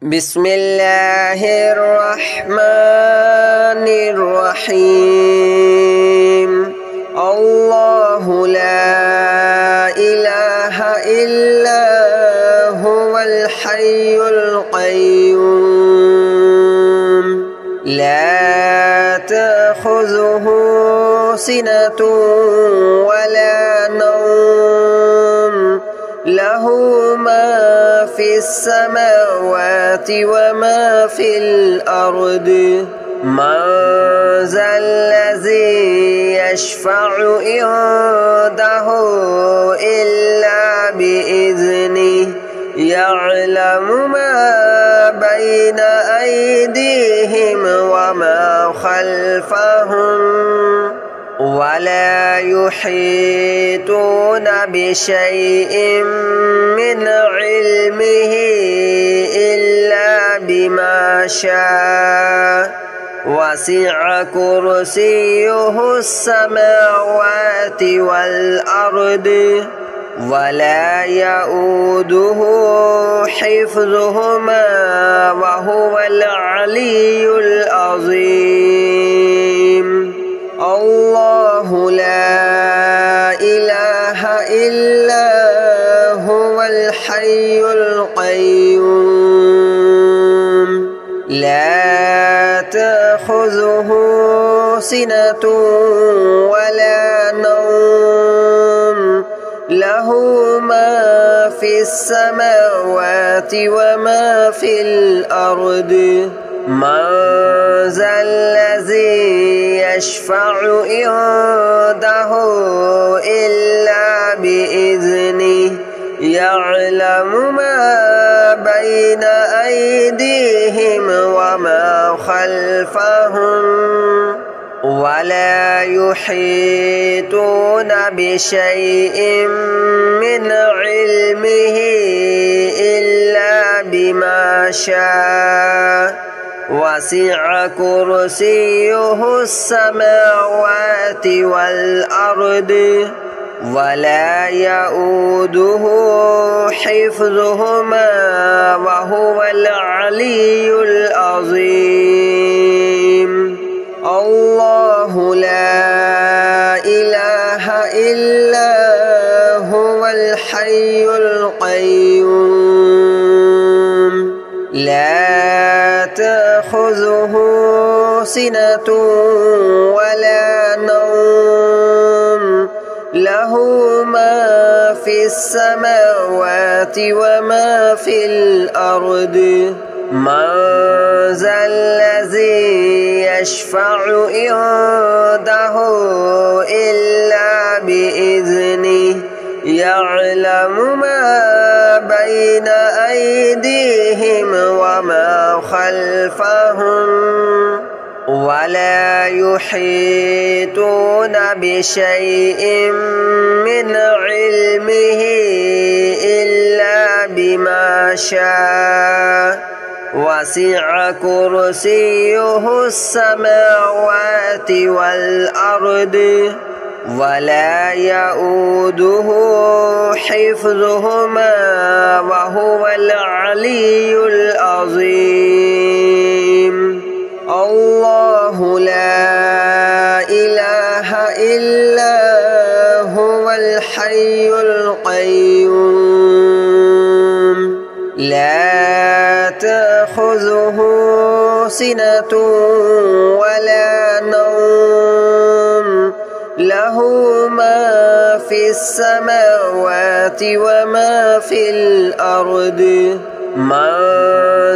بسم الله الرحمن الرحيم الله لا إله إلا هو الحي القيوم لا تأخذه سنة ولا نوم له ما في السماوات وما في الأرض من ذا الذي يشفع عنده إلا بإذنه يعلم ما بين أيديهم وما خلفهم ولا يحيطون بشيء من علمه إلا بما شاء وسع كرسيه السماوات والأرض ولا يؤوده حفظهما وهو العلي العظيم الله لا إله إلا هو الحي القيوم لا تأخذه سنة ولا نوم له ما في السماوات وما في الأرض من ذا الذي يشفع عنده إلا بإذنه يعلم ما بين أيديهم وما خلفهم ولا يحيطون بشيء من علمه إلا بما شاء وسع كرسيه السماوات والأرض ولا يؤوده حفظهما وهو العلي العظيم الله لا إله إلا هو الحي القيوم لا تأخذه سنة ولا نوم له ما في السماوات وما في الأرض من ذا الذي يشفع عنده إلا بإذنه يعلم ما بين أيديهم وما خلفهم ولا يحيطون بشيء من علمه إلا بما شاء وسع كرسيه السماوات والأرض ولا يؤوده حفظهما وهو العلي العظيم الله لا إله إلا هو الحي القيوم لا تأخذه سنة ولا نوم له ما في السماوات وما في الأرض من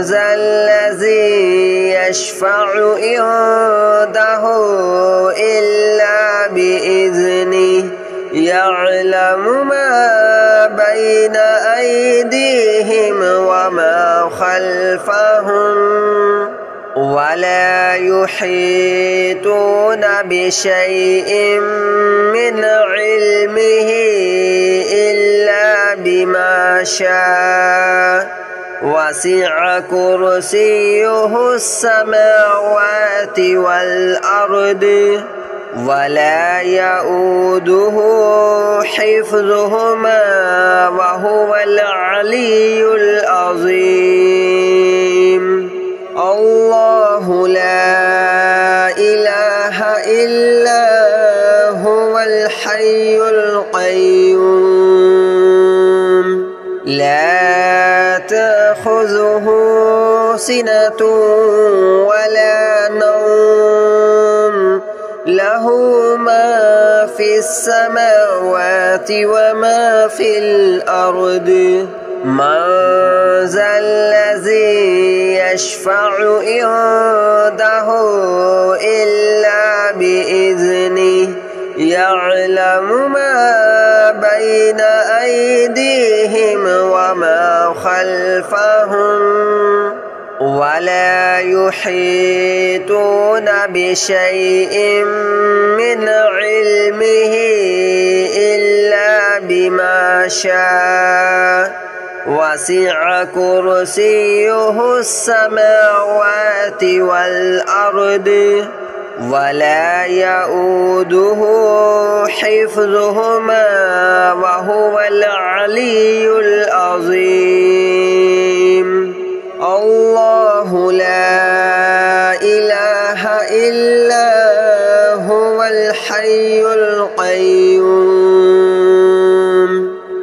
ذا الذي يشفع عنده إلا بإذنه يعلم ما بين أيديهم وما خلفهم ولا يحيطون بشيء من علمه إلا بما شاء وسع كرسيه السماوات والأرض ولا يؤوده حفظهما وهو العلي العظيم. تأخذه سنة ولا نوم له ما في السماوات وما في الأرض من ذا الذي يشفع عنده إلا بإذنه يعلم ما بين أيديهم وما خلفهم ولا يحيطون بشيء من علمه إلا بما شاء وسع كرسيه السماوات والأرض ولا يؤوده حفظهما وهو العلي العظيم الله لا إله إلا هو الحي القيوم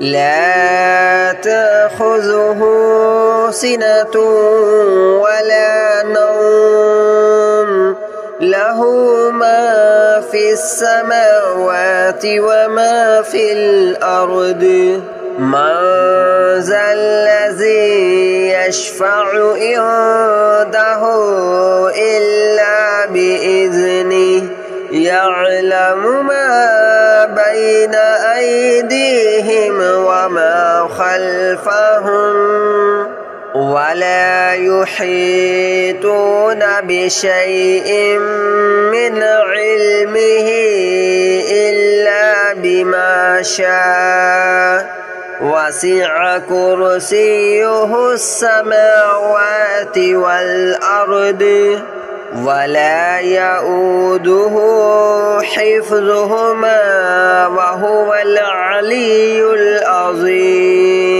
لا تأخذه سنة ولا نوم له ما في السماوات وما في الأرض من ذا الذي يشفع عنده إلا بإذنه يعلم ما بين أيديهم وما خلفهم ولا يحيطون بشيء من علمه إلا بما شاء وسع كرسيه السماوات والأرض ولا يؤوده حفظهما وهو العلي العظيم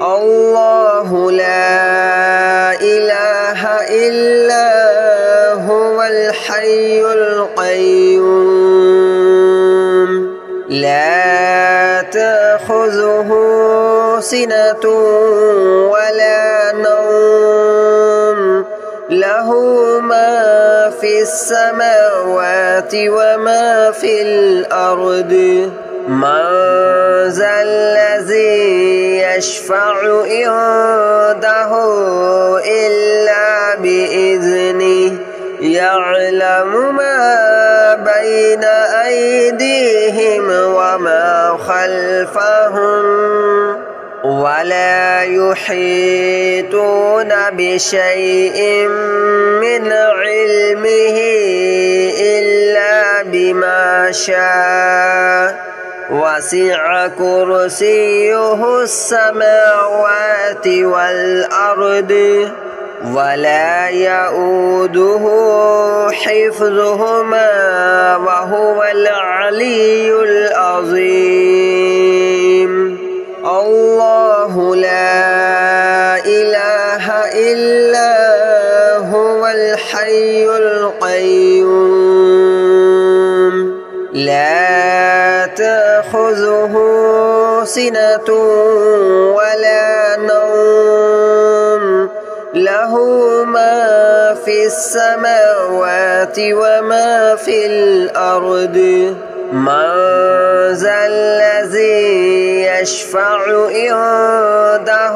الله لا إله إلا هو الحي القيوم لا تأخذه سنة ولا نوم له ما في السماوات وما في الأرض من ذا الذي يشفع عنده إلا بإذنه يعلم ما بين أيديهم وما خلفهم ولا يحيطون بشيء من علمه إلا بما شاء وسع كرسيه السماوات والأرض ولا يؤوده حفظهما وهو العلي العظيم الله لا إله إلا هو الحي القيوم لا تأخذه سنة ولا نوم له ما في السماوات وما في الأرض من ذا الذي يشفع عنده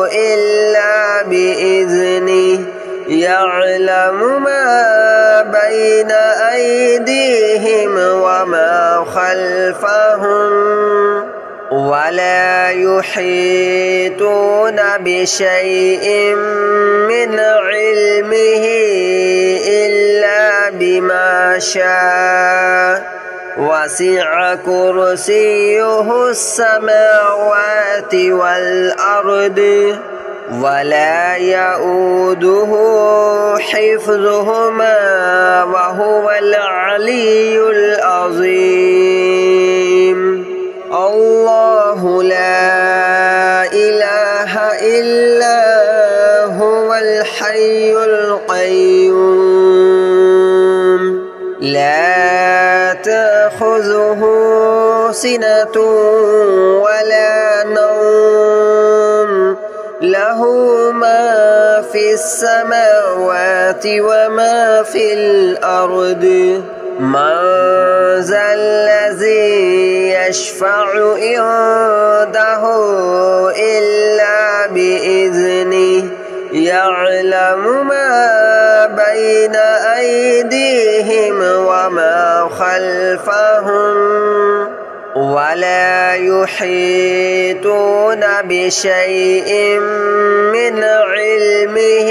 إلا بإذنه يعلم ما بين أيديهم وما خلفهم ولا يحيطون بشيء من علمه إلا بما شاء وسع كرسيه السماوات والأرض ولا يؤوده حفظهما وهو العلي العظيم الله لا إله إلا هو الحي القيوم لا تأخذه سنة ولا نوم له له ما في السماوات وما في الأرض من ذا الذي يشفع عنده إلا بإذنه يعلم ما بين أيديهم وما خلفهم ولا يحيطون بشيء من علمه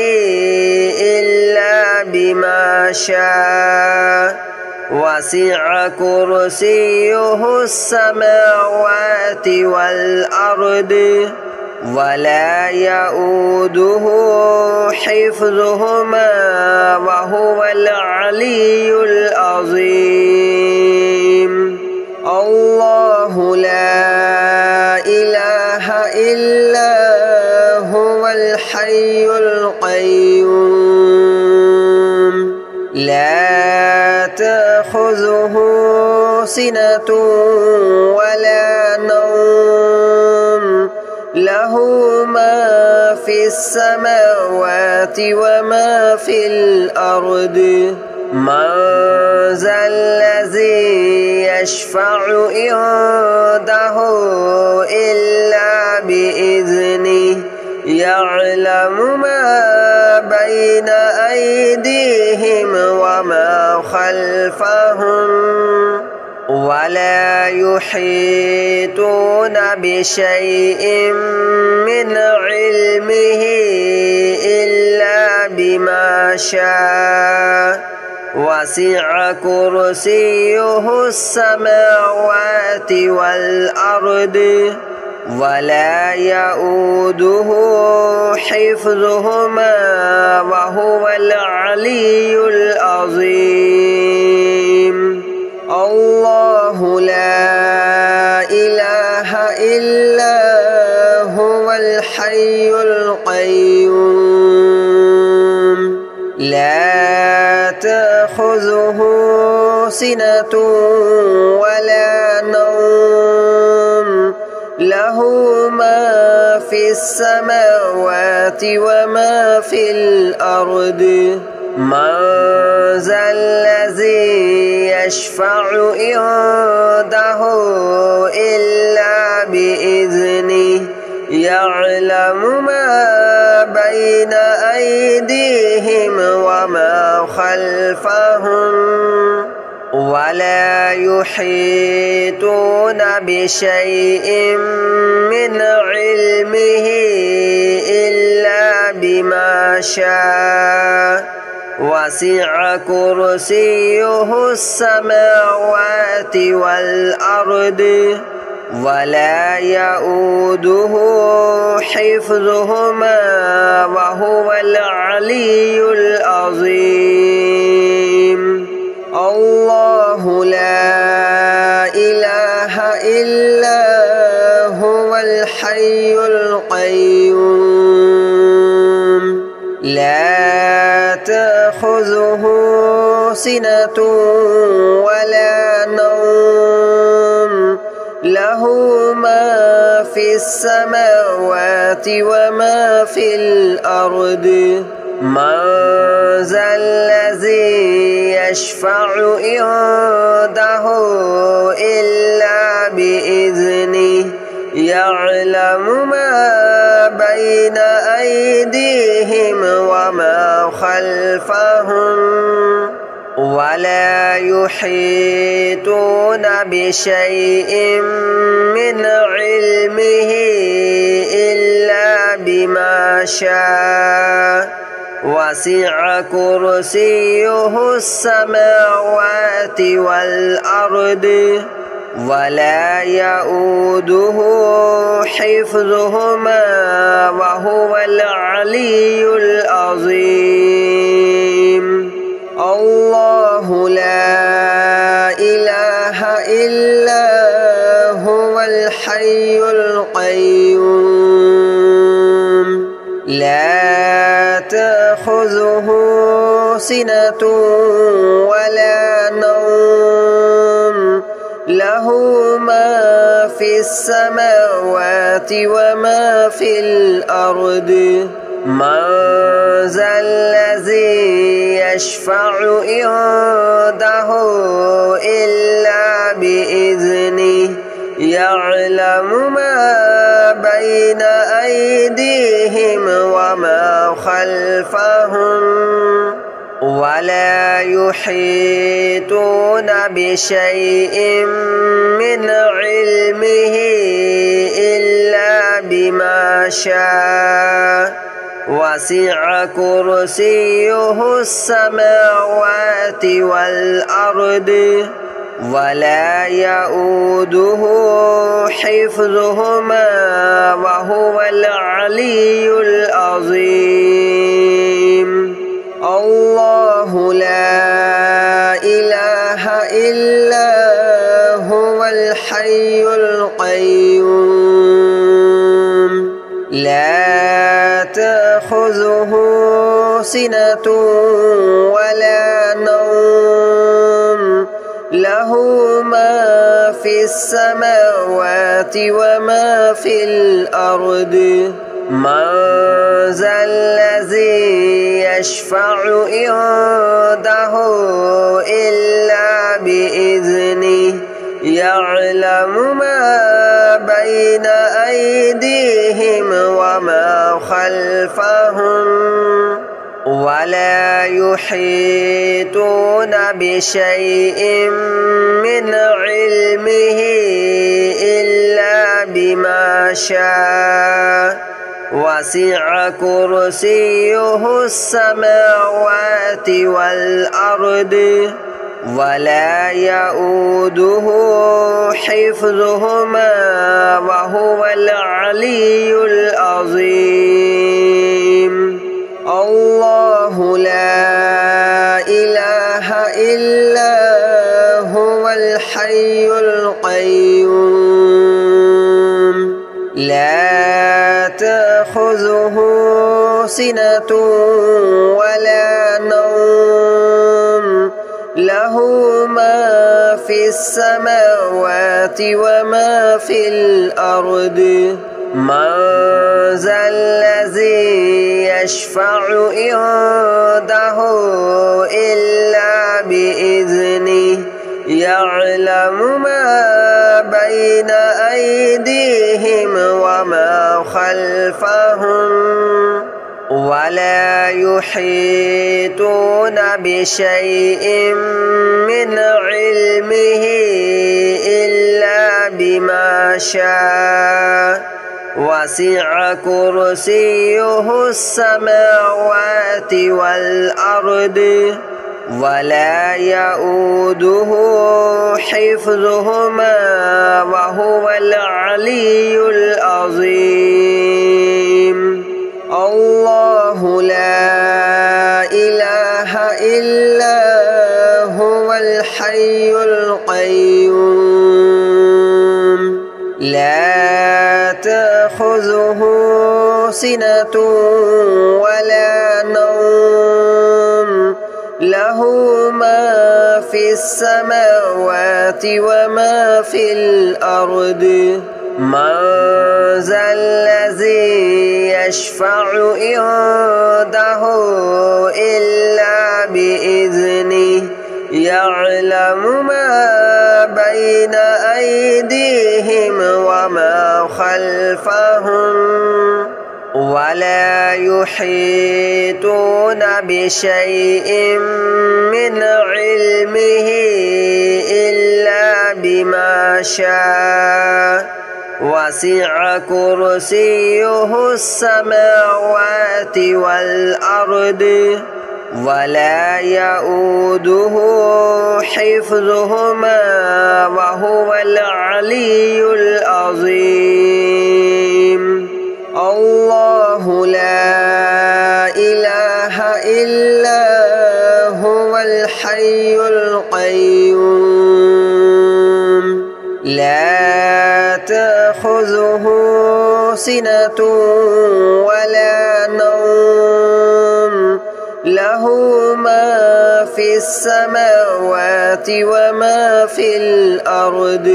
إلا بما شاء وسع كرسيه السماوات والأرض ولا يؤوده حفظهما وهو العلي العظيم الله لا إله إلا هو الحي القيوم لا تأخذه سنة ولا نوم له ما في السماوات وما في الأرض من ذا الذي يشفع عنده إلا بإذنه يعلم ما بين أيديهم وما خلفهم ولا يحيطون بشيء من علمه إلا بما شاء وسع كرسيه السماوات والأرض ولا يؤوده حفظهما وهو العلي العظيم الله لا إله إلا هو الحي القيوم لا تأخذه سنة ولا نوم له ما في السماوات وما في الأرض من ذا الذي يشفع عنده إلا بإذنه يعلم ما بين أيديهم وما خلفهم ولا يحيطون بشيء من علمه إلا بما شاء وسع كرسيه السماوات والأرض ولا يؤوده حفظهما وهو العلي العظيم الله لا إله إلا هو الحي القيوم لا تأخذه سنة ولا نوم له ما في السماوات وما في الأرض من ذا الذي يشفع عنده إلا بإذنه يعلم ما بين أيديهم وما خلفهم ولا يحيطون بشيء من علمه إلا بما شاء وسع كرسيه السماوات والأرض ولا يؤوده حفظهما وهو العلي العظيم الله لا إله إلا هو الحي القيوم لا تأخذه سنة ولا نوم له ما في السماوات وما في الأرض من ذا الذي يشفع عنده إلا بإذنه يعلم ما بين أيديهم وما خلفهم ولا يحيطون بشيء من علمه إلا بما شاء وسع كرسيه السماوات والأرض ولا يؤوده حفظهما وهو العلي العظيم الله لا إله إلا هو الحي القيوم لا تأخذه سنة ولا نوم له ما في السماوات وما في الأرض من ذا الذي يشفع عنده إلا بإذنه يعلم ما بين أيديهم وما خلفهم ولا يحيطون بشيء من علمه إلا بما شاء وسع كرسيه السماوات والأرض ولا يؤوده حفظهما وهو العلي العظيم الله لا إله إلا هو الحي القيوم لا تأخذه سنة ولا نوم له ما في السماوات وما في الأرض من ذا الذي يشفع عنده إلا بإذنه يعلم ما بين أيديهم وما خلفهم ولا يحيطون بشيء من علمه إلا بما شاء وسع كرسيه السماوات والأرض ولا يؤوده حفظهما وهو العلي العظيم الله لا إله إلا هو الحي القيوم لا تأخذه سنة ولا نوم له ما في السماوات وما في الأرض من ذا الذي يشفع عنده إلا بإذنه يعلم ما بين أيديهم وما خلفهم ولا يحيطون بشيء من علمه إلا بما شاء وسع كرسيه السماوات والأرض ولا يؤوده حفظهما وهو العلي العظيم الله لا إله إلا هو الحي القيوم لا تأخذه سنة ولا نوم له ما في السماوات وما في الأرض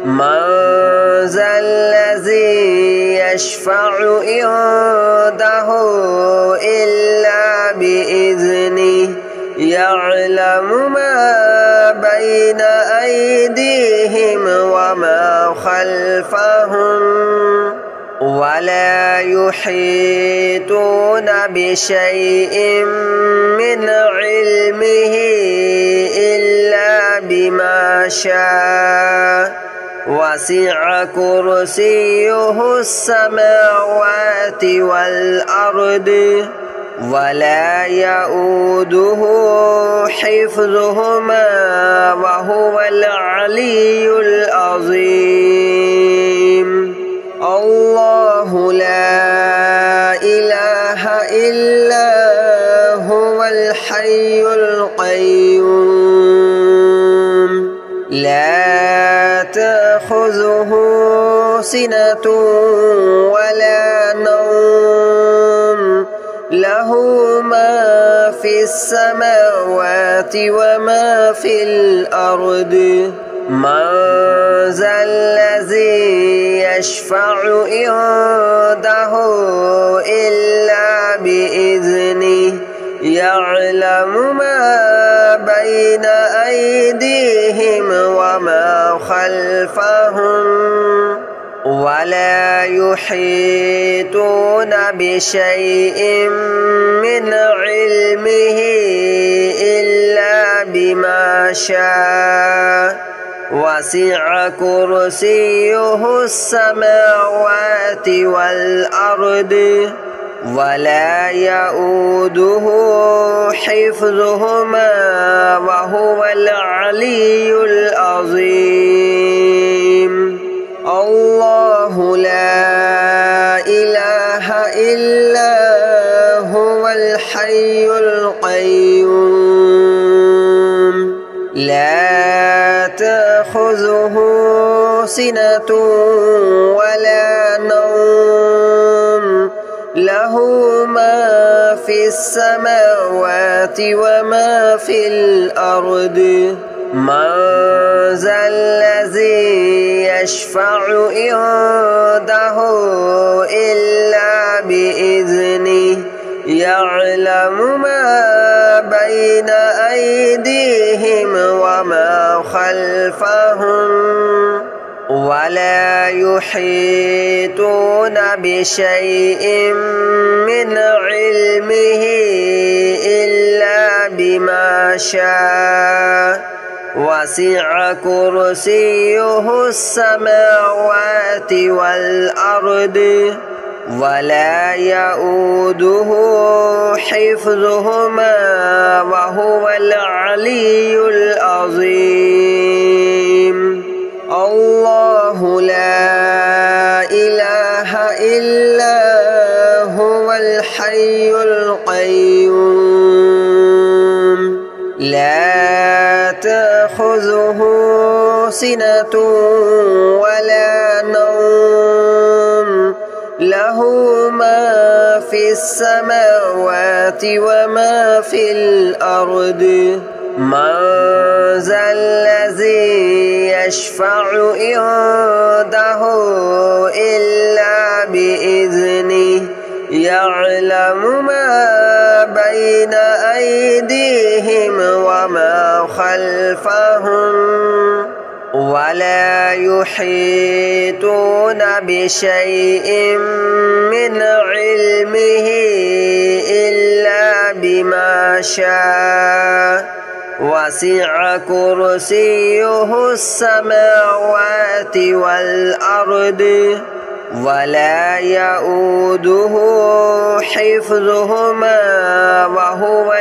من ذا الذي يشفع عنده إلا بإذنه يعلم ما بين أيديهم وما خلفهم ولا يحيطون بشيء من علمه إلا بما شاء وسع كرسيه السماوات والأرض ولا يؤوده حفظهما وهو العلي العظيم الله لا إله إلا هو الحي القيوم لا تأخذه سنة ولا نوم له ما في السماوات وما في الأرض من ذا الذي يشفع عنده إلا بإذنه يعلم ما بين أيديهم وما خلفهم ولا يحيطون بشيء من علمه إلا بما شاء وسع كرسيه السماوات والأرض ولا يؤوده حفظهما وهو العلي العظيم الله لا إله إلا هو الحي القيوم لا تأخذه سنة ولا نوم له ما في السماوات وما في الأرض من ذا الذي يشفع عنده إلا بإذنه يعلم ما بين أيديهم وما خلفهم ولا يحيطون بشيء من علمه إلا بما شاء وسع كرسيه السماوات والأرض ولا يؤوده حفظهما وهو العلي العظيم الله لا إله إلا هو الحي القيوم لا تأخذه سنة ولا نوم له ما في السماوات وما في الأرض من ذا الذي يشفع عنده إلا بإذنه يعلم ما بين أيديهم وما خلفهم ولا يحيطون بشيء من علمه إلا بما شاء وسع كرسيه السماوات والأرض ولا يؤوده حفظهما وهو